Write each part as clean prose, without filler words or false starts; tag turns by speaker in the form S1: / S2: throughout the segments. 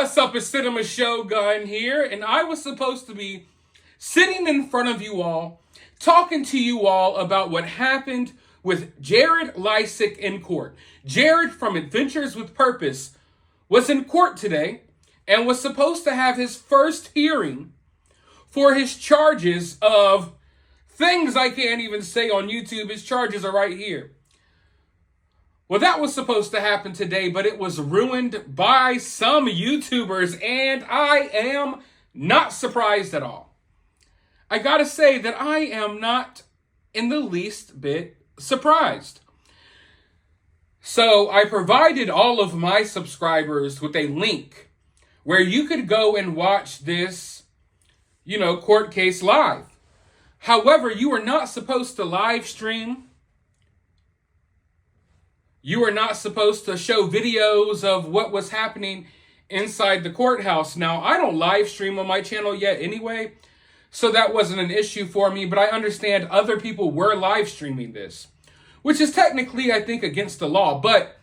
S1: What's up? It's Cinema Shogun here, and I was supposed to be sitting in front of you all, talking to you all about what happened with Jared Leisek in court. Jared from Adventures with Purpose was in court today and was supposed to have his first hearing for his charges of things I can't even say on YouTube. His charges are right here. Well, that was supposed to happen today, but it was ruined by some YouTubers, and I am not surprised at all. I gotta say that I am not in the least bit surprised. So I provided all of my subscribers with a link where you could go and watch this, court case live. However, you are not supposed to live stream. You are not supposed to show videos of what was happening inside the courthouse. Now, I don't live stream on my channel yet anyway, so that wasn't an issue for me, but I understand other people were live streaming this, which is technically, I think, against the law, but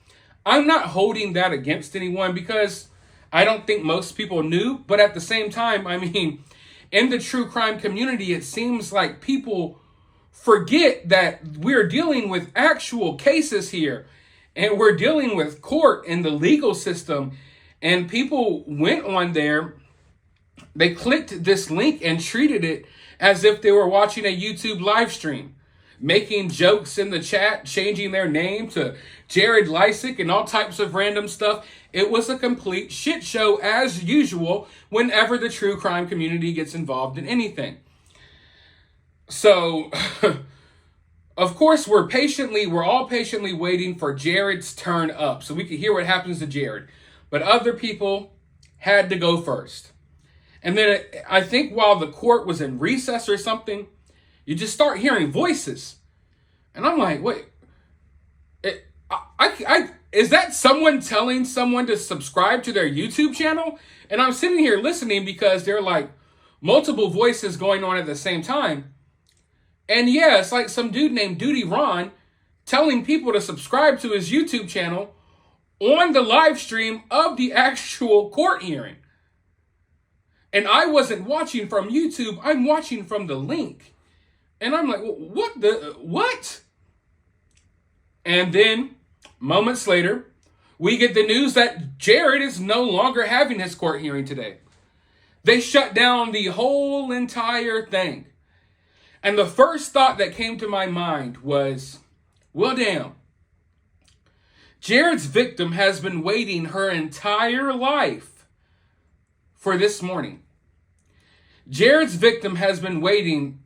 S1: I'm not holding that against anyone because I don't think most people knew, but at the same time, in the true crime community, it seems like people forget that we're dealing with actual cases here. And we're dealing with court and the legal system. And people went on there, they clicked this link and treated it as if they were watching a YouTube live stream, making jokes in the chat, changing their name to Jared Leisek and all types of random stuff. It was a complete shit show as usual whenever the true crime community gets involved in anything. So... Of course, we're all patiently waiting for Jared's turn up so we can hear what happens to Jared. But other people had to go first. And then I think while the court was in recess or something, you just start hearing voices. And I'm like, wait, is that someone telling someone to subscribe to their YouTube channel? And I'm sitting here listening because there are like multiple voices going on at the same time. And yeah, it's like some dude named Duty Ron telling people to subscribe to his YouTube channel on the live stream of the actual court hearing. And I wasn't watching from YouTube, I'm watching from the link. And I'm like, what? And then, moments later, we get the news that Jared is no longer having his court hearing today. They shut down the whole entire thing. And the first thought that came to my mind was, well, damn. Jared's victim has been waiting her entire life for this morning. Jared's victim has been waiting,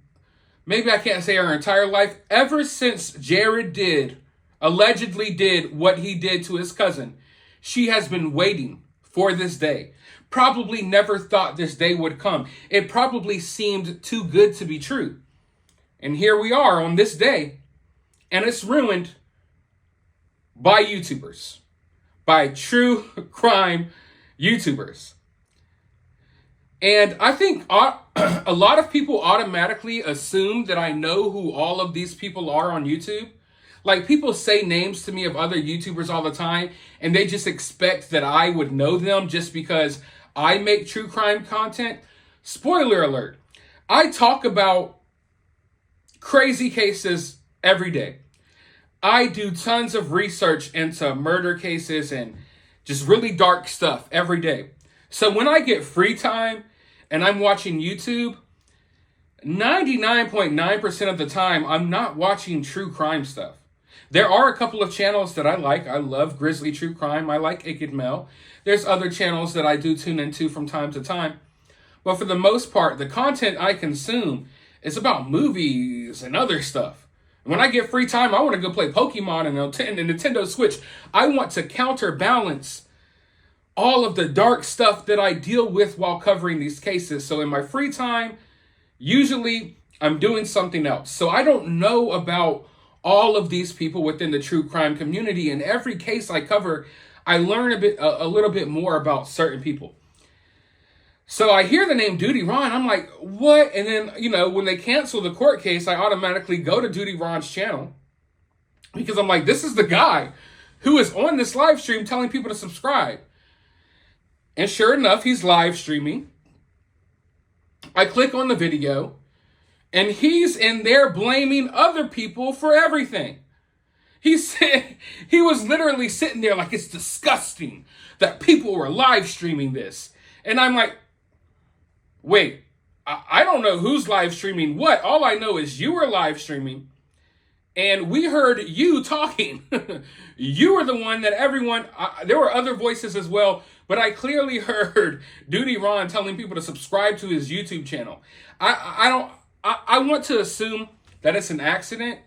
S1: maybe I can't say her entire life, ever since Jared allegedly did what he did to his cousin. She has been waiting for this day. Probably never thought this day would come. It probably seemed too good to be true. And here we are on this day, and it's ruined by YouTubers, by true crime YouTubers. And I think a lot of people automatically assume that I know who all of these people are on YouTube. Like, people say names to me of other YouTubers all the time, and they just expect that I would know them just because I make true crime content. Spoiler alert, I talk about crazy cases every day. I do tons of research into murder cases and just really dark stuff every day. So when I get free time and I'm watching YouTube, 99.9% of the time, I'm not watching true crime stuff. There are a couple of channels that I like. I love Grizzly True Crime. I like Iked Mel. There's other channels that I do tune into from time to time. But for the most part, the content I consume is about movies and other stuff. When I get free time, I want to go play Pokemon and Nintendo Switch. I want to counterbalance all of the dark stuff that I deal with while covering these cases. So in my free time, usually I'm doing something else. So I don't know about all of these people within the true crime community. In every case I cover, I learn a little bit more about certain people. So I hear the name Duty Ron, I'm like, what? And then, when they cancel the court case, I automatically go to Duty Ron's channel because I'm like, this is the guy who is on this live stream telling people to subscribe. And sure enough, he's live streaming. I click on the video, and he's in there blaming other people for everything. He said he was literally sitting there like, it's disgusting that people were live streaming this. And I'm like, wait, I don't know who's live streaming what. All I know is you were live streaming, and we heard you talking. You were the one that everyone, there were other voices as well, but I clearly heard Duty Ron telling people to subscribe to his YouTube channel. I want to assume that it's an accident.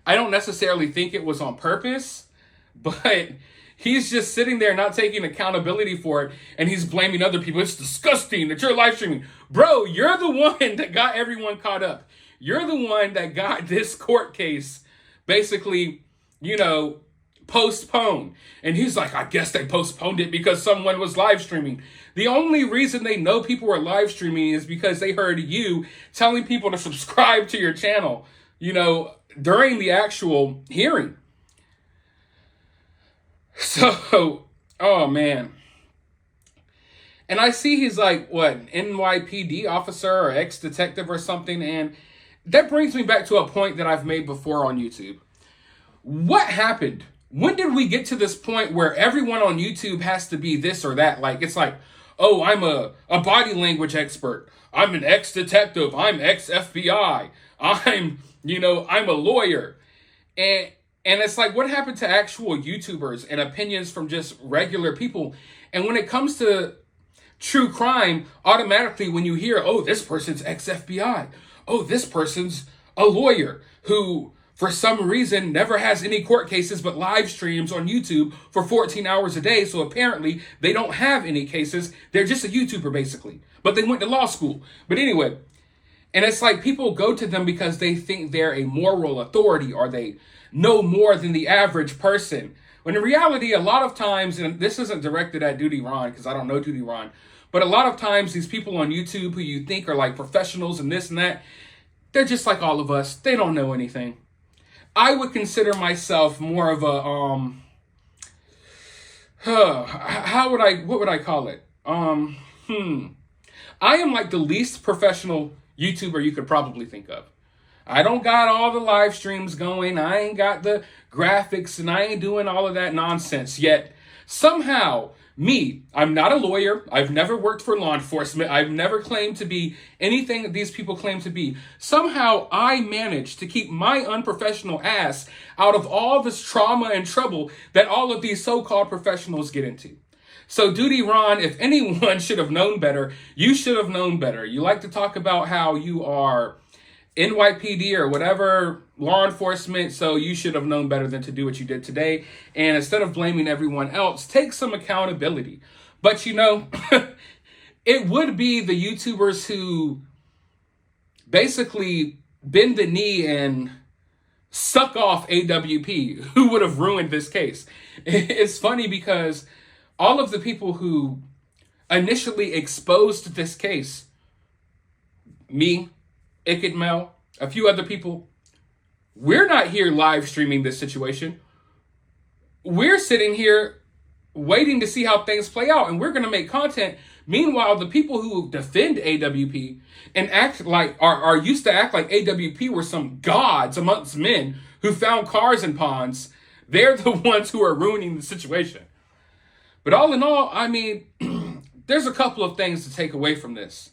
S1: I don't necessarily think it was on purpose, but he's just sitting there not taking accountability for it, and he's blaming other people. It's disgusting that you're live streaming. Bro, you're the one that got everyone caught up. You're the one that got this court case basically, postponed. And he's like, I guess they postponed it because someone was live streaming. The only reason they know people were live streaming is because they heard you telling people to subscribe to your channel, during the actual hearing. So, oh man. And I see he's like, what, NYPD officer or ex-detective or something. And that brings me back to a point that I've made before on YouTube. What happened? When did we get to this point where everyone on YouTube has to be this or that? Like, it's like, oh, I'm a body language expert. I'm an ex-detective. I'm ex-FBI. I'm a lawyer. And it's like, what happened to actual YouTubers and opinions from just regular people? And when it comes to true crime, automatically when you hear, oh, this person's ex-FBI. Oh, this person's a lawyer who, for some reason, never has any court cases but live streams on YouTube for 14 hours a day. So apparently they don't have any cases. They're just a YouTuber, basically. But they went to law school. But anyway, and it's like people go to them because they think they're a moral authority or they know more than the average person. When in reality, a lot of times, and this isn't directed at Duty Ron because I don't know Duty Ron, but a lot of times these people on YouTube who you think are like professionals and this and that, they're just like all of us. They don't know anything. I would consider myself more of a, what would I call it? I am like the least professional YouTuber you could probably think of. I don't got all the live streams going. I ain't got the graphics and I ain't doing all of that nonsense. Yet somehow I'm not a lawyer. I've never worked for law enforcement. I've never claimed to be anything that these people claim to be. Somehow I managed to keep my unprofessional ass out of all this trauma and trouble that all of these so-called professionals get into. So Duty Ron, if anyone should have known better, you should have known better. You like to talk about how you are NYPD or whatever law enforcement, so you should have known better than to do what you did today. And instead of blaming everyone else, take some accountability. But it would be the YouTubers who basically bend the knee and suck off AWP who would have ruined this case. It's funny because all of the people who initially exposed this case, me, Ikid Mel, a few other people, we're not here live streaming this situation. We're sitting here waiting to see how things play out, and we're going to make content. Meanwhile, the people who defend AWP and act like are used to act like AWP were some gods amongst men who found cars in ponds, they're the ones who are ruining the situation. But all in all, I mean, there's a couple of things to take away from this.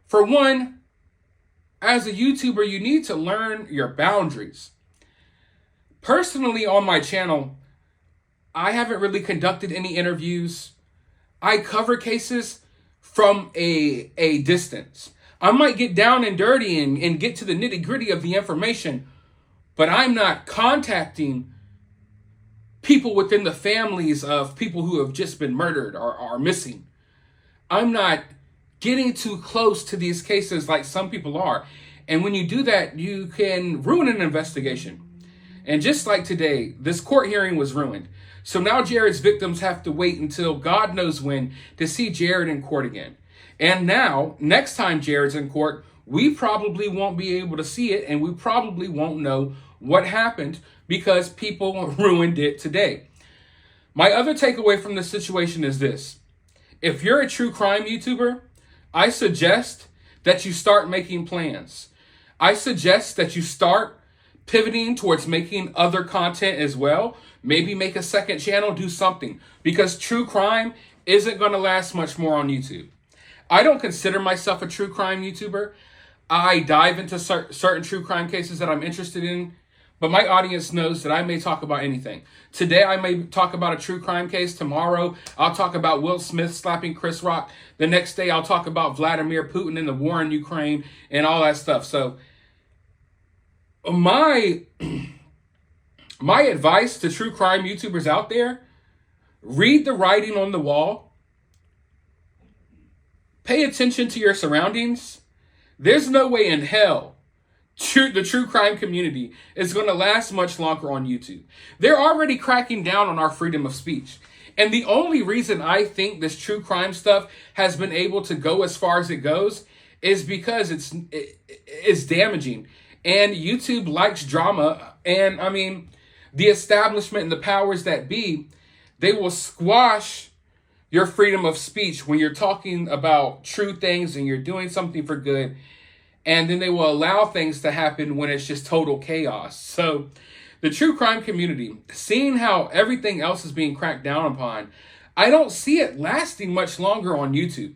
S1: For one, as a YouTuber, you need to learn your boundaries. Personally, on my channel, I haven't really conducted any interviews. I cover cases from a distance. I might get down and dirty and get to the nitty-gritty of the information, but I'm not contacting people within the families of people who have just been murdered or are missing. I'm not getting too close to these cases like some people are. And when you do that, you can ruin an investigation. And just like today, this court hearing was ruined. So now Jared's victims have to wait until God knows when to see Jared in court again. And now, next time Jared's in court, we probably won't be able to see it, and we probably won't know what happened because people ruined it today. My other takeaway from this situation is this. if you're a true crime YouTuber, I suggest that you start making plans. I suggest that you start pivoting towards making other content as well. Maybe make a second channel, do something. Because true crime isn't going to last much more on YouTube. I don't consider myself a true crime YouTuber. I dive into certain true crime cases that I'm interested in, but my audience knows that I may talk about anything. Today, I may talk about a true crime case. Tomorrow, I'll talk about Will Smith slapping Chris Rock. The next day, I'll talk about Vladimir Putin and the war in Ukraine and all that stuff. So my advice to true crime YouTubers out there, read the writing on the wall. Pay attention to your surroundings. There's no way in hell the true crime community is going to last much longer on YouTube. They're already cracking down on our freedom of speech. And the only reason I think this true crime stuff has been able to go as far as it goes is because it's damaging. And YouTube likes drama. And I mean, the establishment and the powers that be, they will squash your freedom of speech when you're talking about true things and you're doing something for good. And then they will allow things to happen when it's just total chaos. So the true crime community, seeing how everything else is being cracked down upon, I don't see it lasting much longer on YouTube.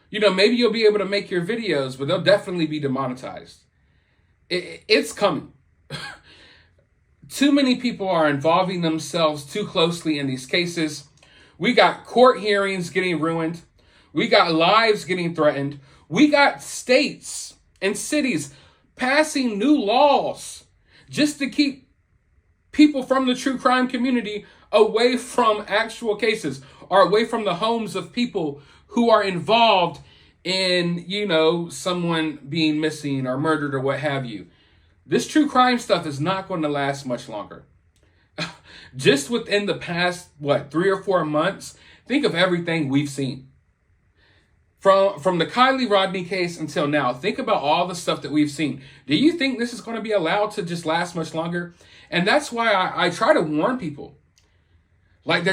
S1: You know, maybe you'll be able to make your videos, but they'll definitely be demonetized. It's coming. Too many people are involving themselves too closely in these cases. We got court hearings getting ruined. We got lives getting threatened. We got states and cities passing new laws just to keep people from the true crime community away from actual cases or away from the homes of people who are involved in, you know, someone being missing or murdered or what have you. This true crime stuff is not going to last much longer. Just within the past, 3 or 4 months, think of everything we've seen. From the Kylie Rodney case until now, think about all the stuff that we've seen. Do you think this is going to be allowed to just last much longer? And that's why I try to warn people. Like,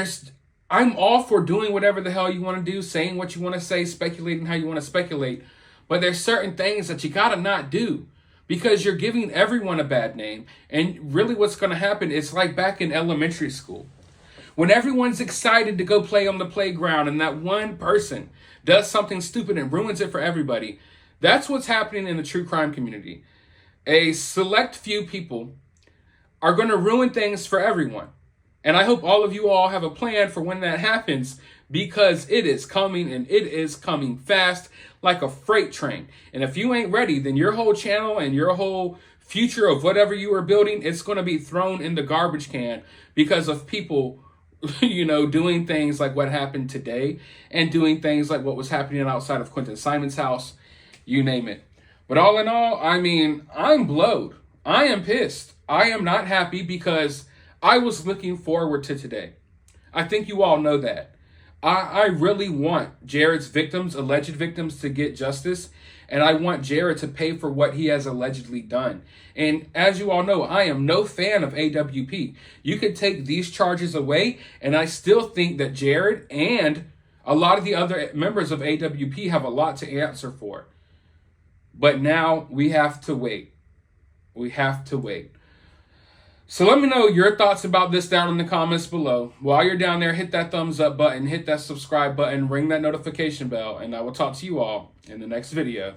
S1: I'm all for doing whatever the hell you want to do, saying what you want to say, speculating how you want to speculate. But there's certain things that you got to not do because you're giving everyone a bad name. And really what's going to happen is like back in elementary school. When everyone's excited to go play on the playground and that one person does something stupid and ruins it for everybody, that's what's happening in the true crime community. A select few people are going to ruin things for everyone. And I hope all of you all have a plan for when that happens because it is coming and it is coming fast like a freight train. And if you ain't ready, then your whole channel and your whole future of whatever you are building, it's going to be thrown in the garbage can because of people you know, doing things like what happened today and doing things like what was happening outside of Quentin Simon's house, you name it. But all in all, I mean, I'm blowed. I am pissed. I am not happy because I was looking forward to today. I think you all know that. I really want Jared's victims, alleged victims, to get justice. And I want Jared to pay for what he has allegedly done. And as you all know, I am no fan of AWP. You could take these charges away, and I still think that Jared and a lot of the other members of AWP have a lot to answer for. But now we have to wait. We have to wait. So let me know your thoughts about this down in the comments below. While you're down there, hit that thumbs up button, hit that subscribe button, ring that notification bell, and I will talk to you all in the next video.